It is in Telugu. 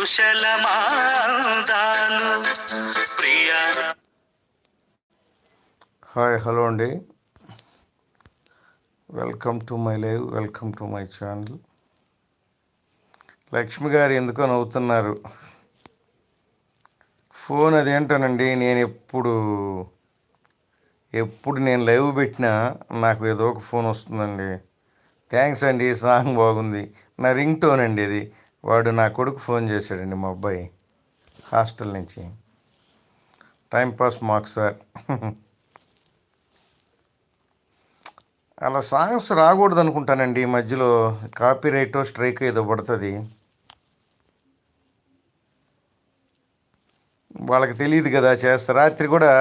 కుశలమాదాలు ప్రియా. హాయ్, హలో అండి. Welcome to my live, welcome to my channel. Lakshmi గారు ఎందుకో నవ్వుతున్నారు. ఫోన్ అదేంటోనండి, నేను ఎప్పుడు నేను లైవ్ పెట్టినా నాకు ఏదో ఒక ఫోన్ వస్తుందండి. థ్యాంక్స్ అండి, సాంగ్ బాగుంది. నా రింగ్ టోన్ అండి ఇది. వాడు నా కొడుకు ఫోన్ చేశాడండి, మా అబ్బాయి హాస్టల్ నుంచి. టైంపాస్ మాకు సార్. అలా సాంగ్స్ రాకూడదు అనుకుంటానండి ఈ మధ్యలో. కాపీ రైటో స్ట్రైక్ ఏదో పడుతుంది. వాళ్ళకి తెలియదు కదా చేస్తారు. రాత్రి కూడా